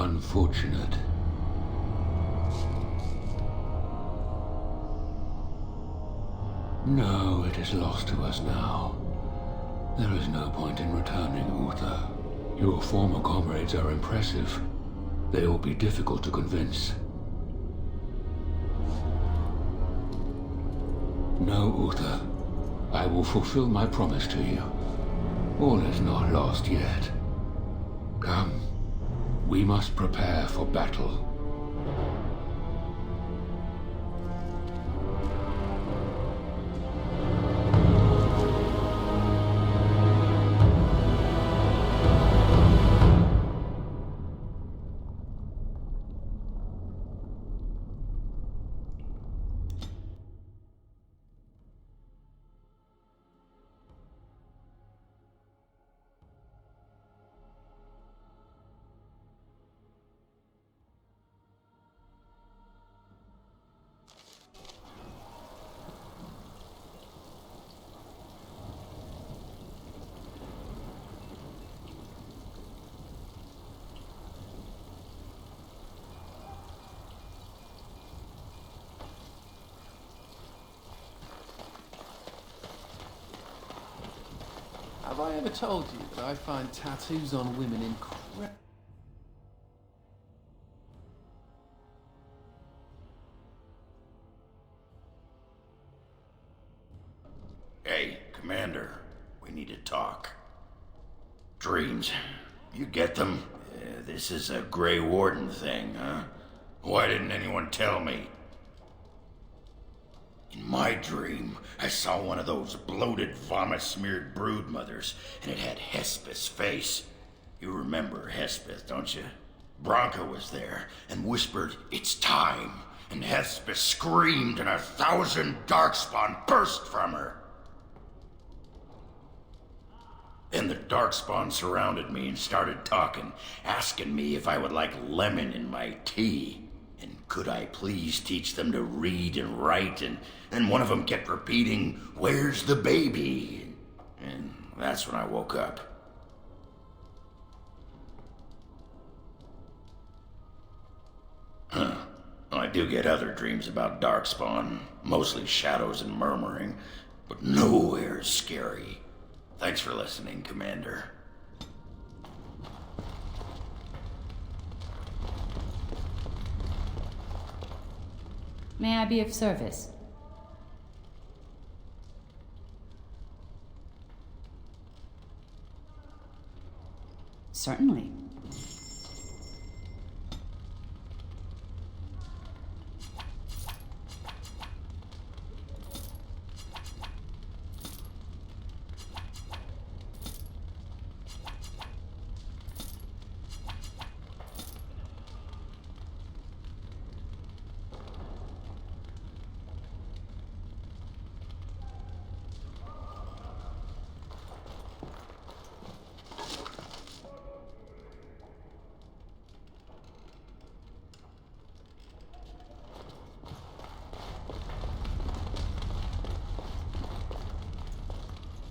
unfortunate. No, it is lost to us now. There is no point in returning, Uther. Your former comrades are impressive. They will be difficult to convince. No, Uther. I will fulfill my promise to you. All is not lost yet. Come. We must prepare for battle. Have I ever told you that I find tattoos on women incredible? Hey, Commander, we need to talk. Dreams, you get them? This is a Grey Warden thing, huh? Why didn't anyone tell me? In my dream, I saw one of those bloated, vomit-smeared brood mothers, and it had Hespeth's face. You remember Hespeth, don't you? Bronca was there and whispered, "It's time," and Hespeth screamed and 1,000 darkspawn burst from her. Then the darkspawn surrounded me and started talking, asking me if I would like lemon in my tea. And could I please teach them to read and write, and then one of them kept repeating, "Where's the baby?" And that's when I woke up. Huh. Well, I do get other dreams about darkspawn, mostly shadows and murmuring, but nowhere scary. Thanks for listening, Commander. May I be of service? Certainly.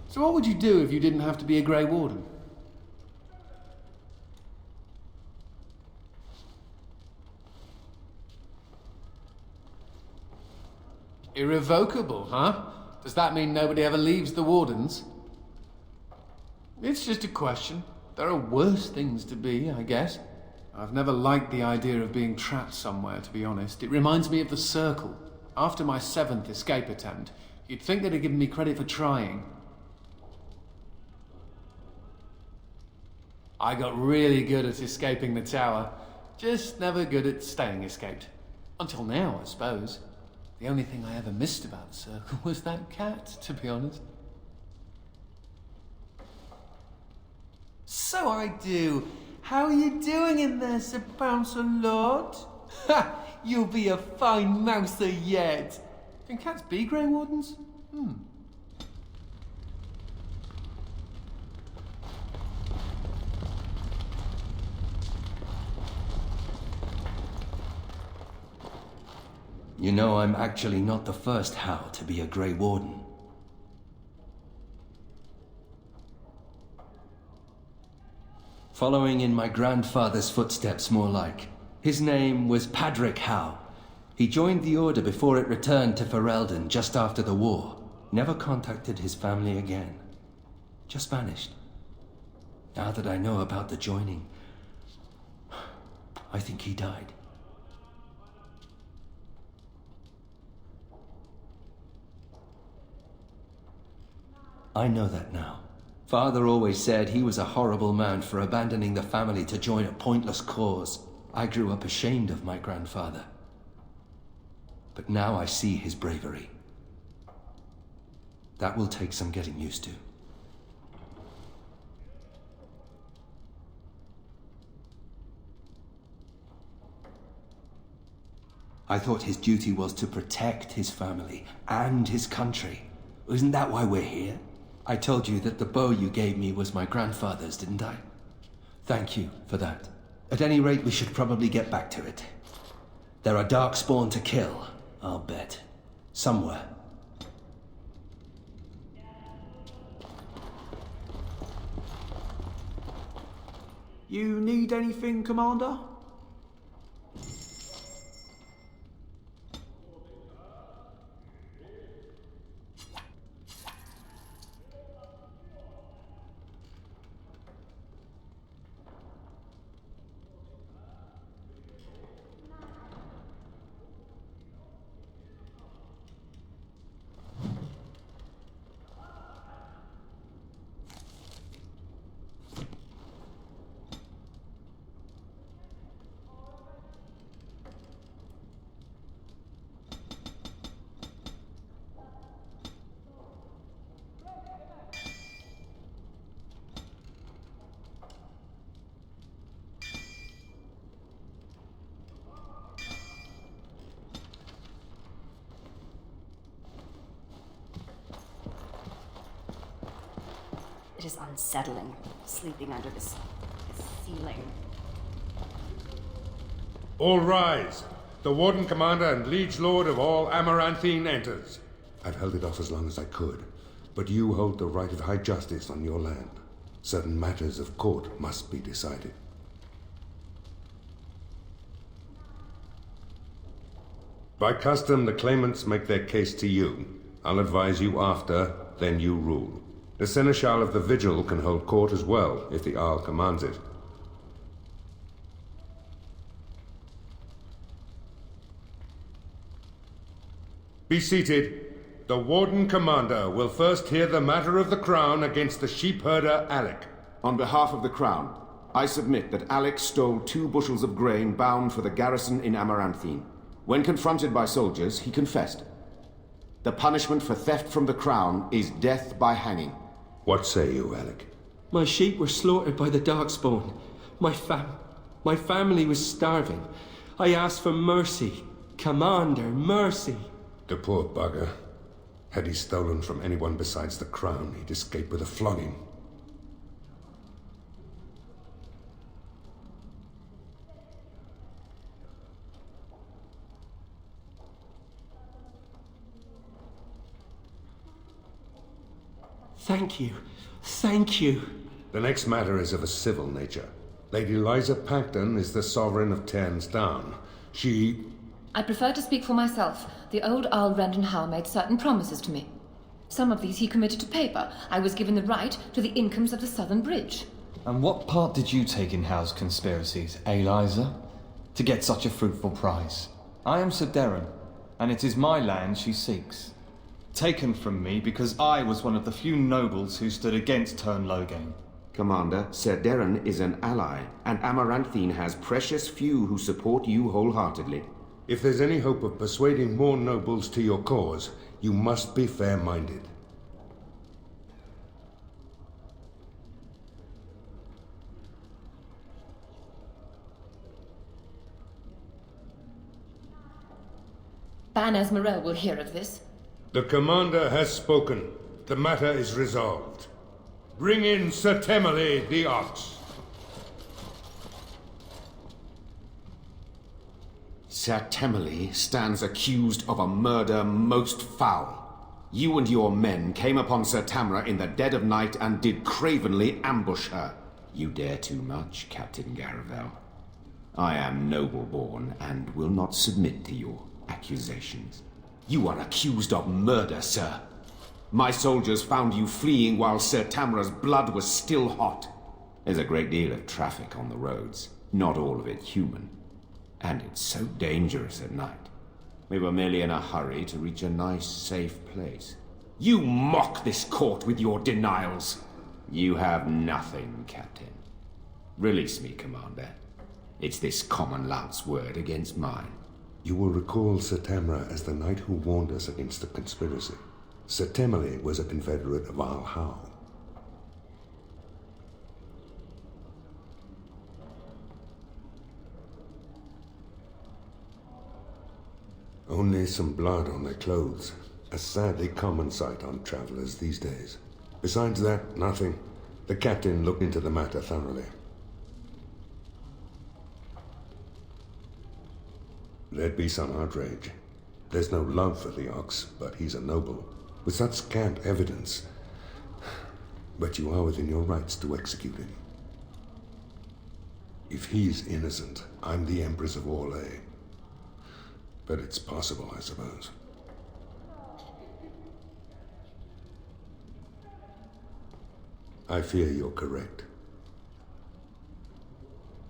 So what would you do if you didn't have to be a Grey Warden? Irrevocable, huh? Does that mean nobody ever leaves the Wardens? It's just a question. There are worse things to be, I guess. I've never liked the idea of being trapped somewhere, to be honest. It reminds me of the Circle. After my 7th escape attempt, you'd think they'd have given me credit for trying. I got really good at escaping the tower, just never good at staying escaped. Until now, I suppose. The only thing I ever missed about the Circle was that cat, to be honest. So I do. How are you doing in there, Sir Bouncer Lord? Ha! You'll be a fine mouser yet. Can cats be Grey Wardens? You know, I'm actually not the first Howl to be a Grey Warden. Following in my grandfather's footsteps, more like. His name was Padric Howe. He joined the Order before it returned to Ferelden just after the war. Never contacted his family again. Just vanished. Now that I know about the joining, I think he died. I know that now. Father always said he was a horrible man for abandoning the family to join a pointless cause. I grew up ashamed of my grandfather. But now I see his bravery. That will take some getting used to. I thought his duty was to protect his family and his country. Isn't that why we're here? I told you that the bow you gave me was my grandfather's, didn't I? Thank you for that. At any rate, we should probably get back to it. There are darkspawn to kill, I'll bet. Somewhere. You need anything, Commander? It is unsettling, sleeping under this ceiling. All rise. The Warden Commander and Liege Lord of all Amaranthine enters. I've held it off as long as I could, but you hold the right of high justice on your land. Certain matters of court must be decided. By custom, the claimants make their case to you. I'll advise you after, then you rule. The Seneschal of the Vigil can hold court as well, if the Arl commands it. Be seated. The Warden Commander will first hear the matter of the Crown against the sheepherder Alec. On behalf of the Crown, I submit that Alec stole 2 bushels of grain bound for the garrison in Amaranthine. When confronted by soldiers, he confessed. The punishment for theft from the Crown is death by hanging. What say you, Alec? My sheep were slaughtered by the Darkspawn. My family was starving. I asked for mercy. Commander, mercy. The poor bugger. Had he stolen from anyone besides the Crown, he'd escape with a flogging. Thank you. Thank you. The next matter is of a civil nature. Lady Liza Pacton is the sovereign of Terns Down. I prefer to speak for myself. The old Earl Rendon Howe made certain promises to me. Some of these he committed to paper. I was given the right to the incomes of the Southern Bridge. And what part did you take in Howe's conspiracies, Liza? To get such a fruitful prize? I am Sir Darren, and it is my land she seeks. Taken from me because I was one of the few nobles who stood against Tern Loghain. Commander, Sir Darren is an ally, and Amaranthine has precious few who support you wholeheartedly. If there's any hope of persuading more nobles to your cause, you must be fair-minded. Ban Esmerel will hear of this. The Commander has spoken. The matter is resolved. Bring in Sir Temmerley the Ox. Sir Temmerley stands accused of a murder most foul. You and your men came upon Sir Tamra in the dead of night and did cravenly ambush her. You dare too much, Captain Garavel. I am noble-born and will not submit to your accusations. You are accused of murder, sir. My soldiers found you fleeing while Sir Tamra's blood was still hot. There's a great deal of traffic on the roads, not all of it human. And it's so dangerous at night. We were merely in a hurry to reach a nice, safe place. You mock this court with your denials. You have nothing, Captain. Release me, Commander. It's this common lout's word against mine. You will recall Sir Tamra as the knight who warned us against the conspiracy. Sir Temeli was a confederate of Al Howe. Only some blood on their clothes. A sadly common sight on travelers these days. Besides that, nothing. The captain looked into the matter thoroughly. There'd be some outrage. There's no love for the Ox, but he's a noble. With such scant evidence. But you are within your rights to execute him. If he's innocent, I'm the Empress of Orlais. But it's possible, I suppose. I fear you're correct.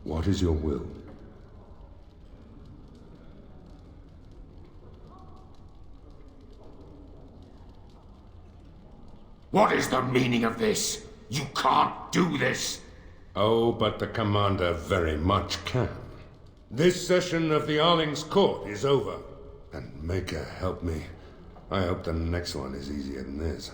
What is your will? What is the meaning of this? You can't do this! Oh, but the commander very much can. This session of the Arling's court is over. And Maker help me. I hope the next one is easier than this.